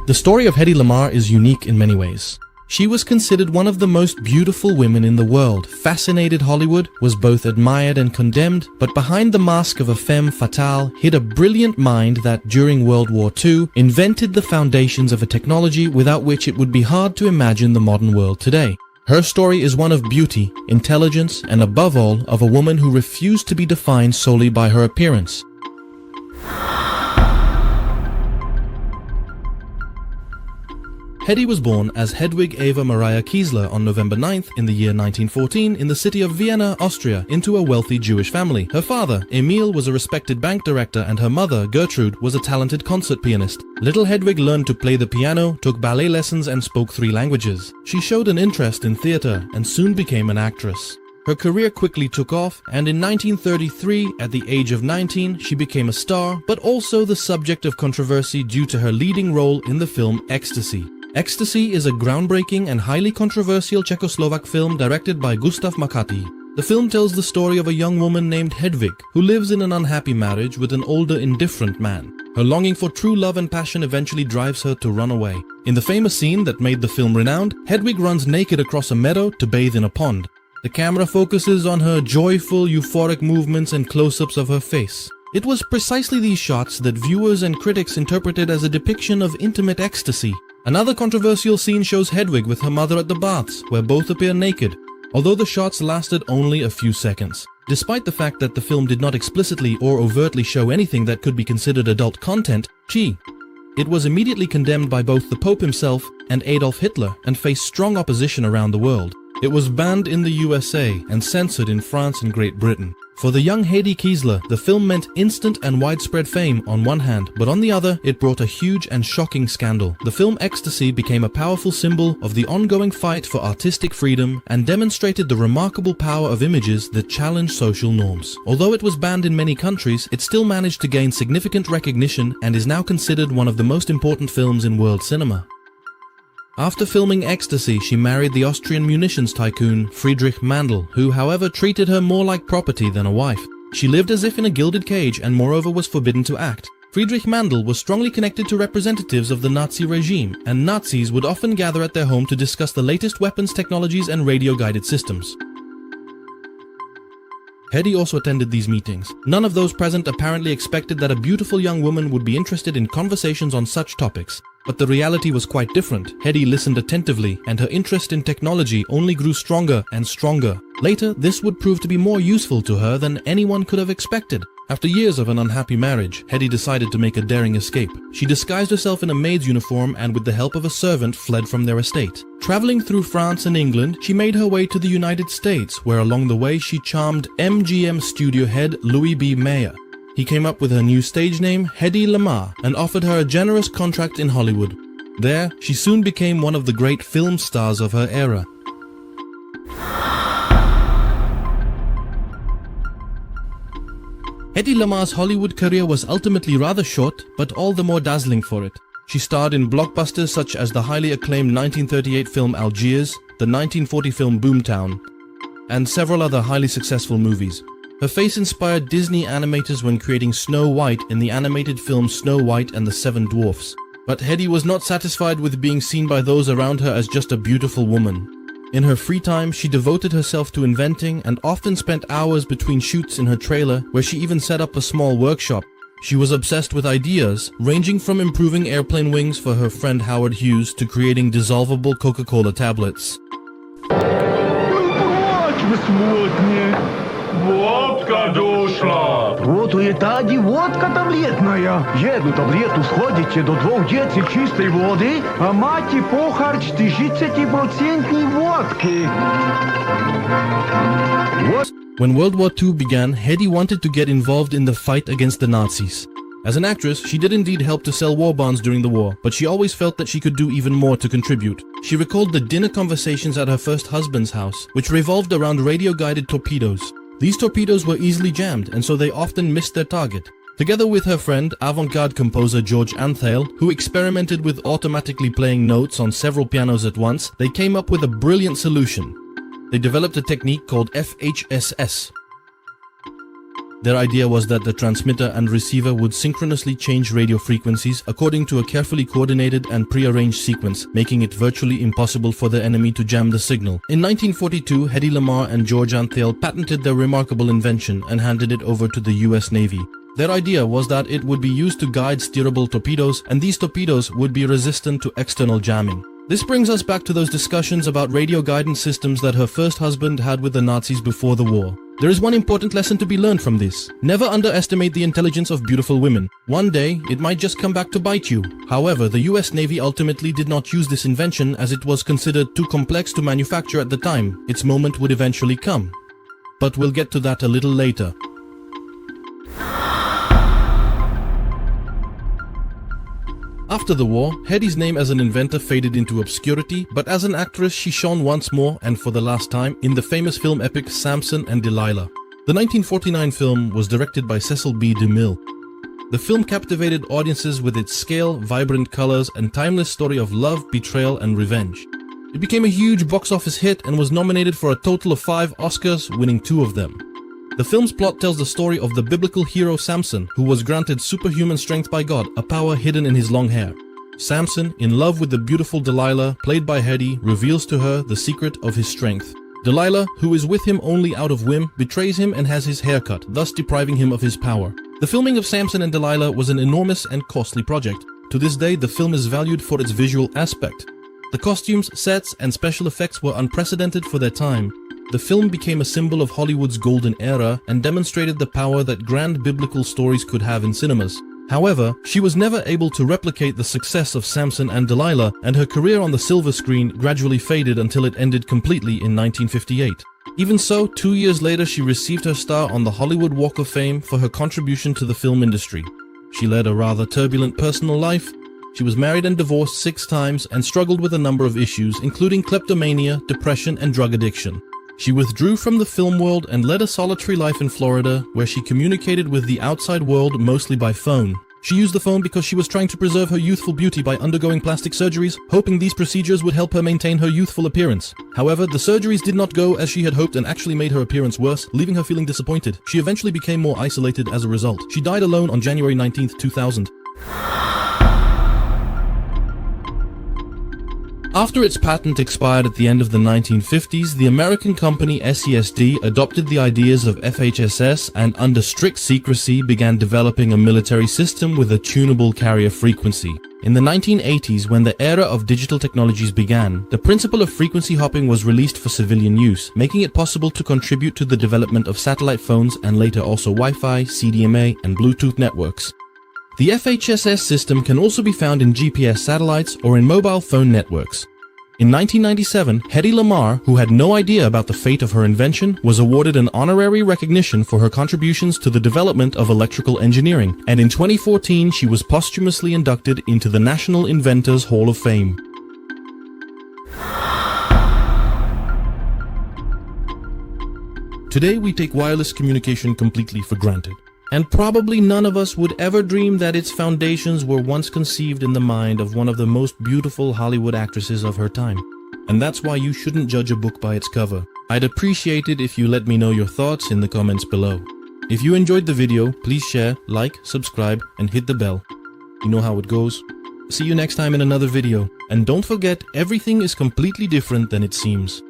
The story of Hedy Lamarr is unique in many ways. She was considered one of the most beautiful women in the world, fascinated Hollywood, was both admired and condemned, but behind the mask of a femme fatale hid a brilliant mind that, during World War II, invented the foundations of a technology without which it would be hard to imagine the modern world today. Her story is one of beauty, intelligence, and above all, of a woman who refused to be defined solely by her appearance. Hedy was born as Hedwig Eva Maria Kiesler on November 9th in the year 1914 in the city of Vienna, Austria, into a wealthy Jewish family. Her father, Emil, was a respected bank director and her mother, Gertrude, was a talented concert pianist. Little Hedwig learned to play the piano, took ballet lessons and spoke 3 languages. She showed an interest in theater and soon became an actress. Her career quickly took off, and in 1933, at the age of 19, she became a star, but also the subject of controversy due to her leading role in the film Ecstasy. Ecstasy is a groundbreaking and highly controversial Czechoslovak film directed by Gustav Makati. The film tells the story of a young woman named Hedwig, who lives in an unhappy marriage with an older, indifferent man. Her longing for true love and passion eventually drives her to run away. In the famous scene that made the film renowned, Hedwig runs naked across a meadow to bathe in a pond. The camera focuses on her joyful, euphoric movements and close-ups of her face. It was precisely these shots that viewers and critics interpreted as a depiction of intimate ecstasy. Another controversial scene shows Hedwig with her mother at the baths, where both appear naked, although the shots lasted only a few seconds. Despite the fact that the film did not explicitly or overtly show anything that could be considered adult content, it was immediately condemned by both the Pope himself and Adolf Hitler and faced strong opposition around the world. It was banned in the USA and censored in France and Great Britain. For the young Hedy Kiesler, the film meant instant and widespread fame on one hand, but on the other, it brought a huge and shocking scandal. The film Ecstasy became a powerful symbol of the ongoing fight for artistic freedom and demonstrated the remarkable power of images that challenge social norms. Although it was banned in many countries, it still managed to gain significant recognition and is now considered one of the most important films in world cinema. After filming Ecstasy, she married the Austrian munitions tycoon Friedrich Mandl, who however treated her more like property than a wife. She lived as if in a gilded cage and moreover was forbidden to act. Friedrich Mandl was strongly connected to representatives of the Nazi regime, and Nazis would often gather at their home to discuss the latest weapons technologies and radio-guided systems. Hedy also attended these meetings. None of those present apparently expected that a beautiful young woman would be interested in conversations on such topics. But the reality was quite different. Hedy listened attentively, and her interest in technology only grew stronger and stronger. Later, this would prove to be more useful to her than anyone could have expected. After years of an unhappy marriage, Hedy decided to make a daring escape. She disguised herself in a maid's uniform and with the help of a servant fled from their estate. Traveling through France and England, she made her way to the United States, where along the way she charmed MGM studio head Louis B. Mayer. He came up with her new stage name, Hedy Lamarr, and offered her a generous contract in Hollywood. There, she soon became one of the great film stars of her era. Hedy Lamarr's Hollywood career was ultimately rather short, but all the more dazzling for it. She starred in blockbusters such as the highly acclaimed 1938 film Algiers, the 1940 film Boomtown, and several other highly successful movies. Her face inspired Disney animators when creating Snow White in the animated film Snow White and the Seven Dwarfs. But Hedy was not satisfied with being seen by those around her as just a beautiful woman. In her free time, she devoted herself to inventing and often spent hours between shoots in her trailer, where she even set up a small workshop. She was obsessed with ideas, ranging from improving airplane wings for her friend Howard Hughes to creating dissolvable Coca-Cola tablets. Водка дошла. Вот у Италии водка таблетная. Jednu tabletu schodите до 2 деци чистой воды, а мати похарч 30% водки. When World War II began, Hedy wanted to get involved in the fight against the Nazis. As an actress, she did indeed help to sell war bonds during the war, but she always felt that she could do even more to contribute. She recalled the dinner conversations at her first husband's house, which revolved around radio-guided torpedoes. These torpedoes were easily jammed, and so they often missed their target. Together with her friend, avant-garde composer George Antheil, who experimented with automatically playing notes on several pianos at once, they came up with a brilliant solution. They developed a technique called FHSS. Their idea was that the transmitter and receiver would synchronously change radio frequencies according to a carefully coordinated and prearranged sequence, making it virtually impossible for the enemy to jam the signal. In 1942, Hedy Lamarr and George Antheil patented their remarkable invention and handed it over to the US Navy. Their idea was that it would be used to guide steerable torpedoes, and these torpedoes would be resistant to external jamming. This brings us back to those discussions about radio guidance systems that her first husband had with the Nazis before the war. There is one important lesson to be learned from this. Never underestimate the intelligence of beautiful women. One day, it might just come back to bite you. However, the US Navy ultimately did not use this invention as it was considered too complex to manufacture at the time. Its moment would eventually come. But we'll get to that a little later. After the war, Hedy's name as an inventor faded into obscurity, but as an actress she shone once more, and for the last time, in the famous film epic Samson and Delilah. The 1949 film was directed by Cecil B. DeMille. The film captivated audiences with its scale, vibrant colors, and timeless story of love, betrayal, and revenge. It became a huge box office hit and was nominated for a total of 5 Oscars, winning 2 of them. The film's plot tells the story of the biblical hero Samson, who was granted superhuman strength by God, a power hidden in his long hair. Samson, in love with the beautiful Delilah, played by Hedy, reveals to her the secret of his strength. Delilah, who is with him only out of whim, betrays him and has his hair cut, thus depriving him of his power. The filming of Samson and Delilah was an enormous and costly project. To this day, the film is valued for its visual aspect. The costumes, sets, and special effects were unprecedented for their time. The film became a symbol of Hollywood's golden era and demonstrated the power that grand biblical stories could have in cinemas. However, she was never able to replicate the success of Samson and Delilah, and her career on the silver screen gradually faded until it ended completely in 1958. Even so, 2 years later she received her star on the Hollywood Walk of Fame for her contribution to the film industry. She led a rather turbulent personal life. She was married and divorced 6 times and struggled with a number of issues, including kleptomania, depression, and drug addiction. She withdrew from the film world and led a solitary life in Florida, where she communicated with the outside world mostly by phone. She used the phone because she was trying to preserve her youthful beauty by undergoing plastic surgeries, hoping these procedures would help her maintain her youthful appearance. However, the surgeries did not go as she had hoped and actually made her appearance worse, leaving her feeling disappointed. She eventually became more isolated as a result. She died alone on January 19, 2000. After its patent expired at the end of the 1950s, the American company SESD adopted the ideas of FHSS and, under strict secrecy, began developing a military system with a tunable carrier frequency. In the 1980s, when the era of digital technologies began, the principle of frequency hopping was released for civilian use, making it possible to contribute to the development of satellite phones and later also Wi-Fi, CDMA, and Bluetooth networks. The FHSS system can also be found in GPS satellites or in mobile phone networks. In 1997, Hedy Lamarr, who had no idea about the fate of her invention, was awarded an honorary recognition for her contributions to the development of electrical engineering, and in 2014 she was posthumously inducted into the National Inventors Hall of Fame. Today we take wireless communication completely for granted. And probably none of us would ever dream that its foundations were once conceived in the mind of one of the most beautiful Hollywood actresses of her time. And that's why you shouldn't judge a book by its cover. I'd appreciate it if you let me know your thoughts in the comments below. If you enjoyed the video, please share, like, subscribe, and hit the bell. You know how it goes. See you next time in another video. And don't forget, everything is completely different than it seems.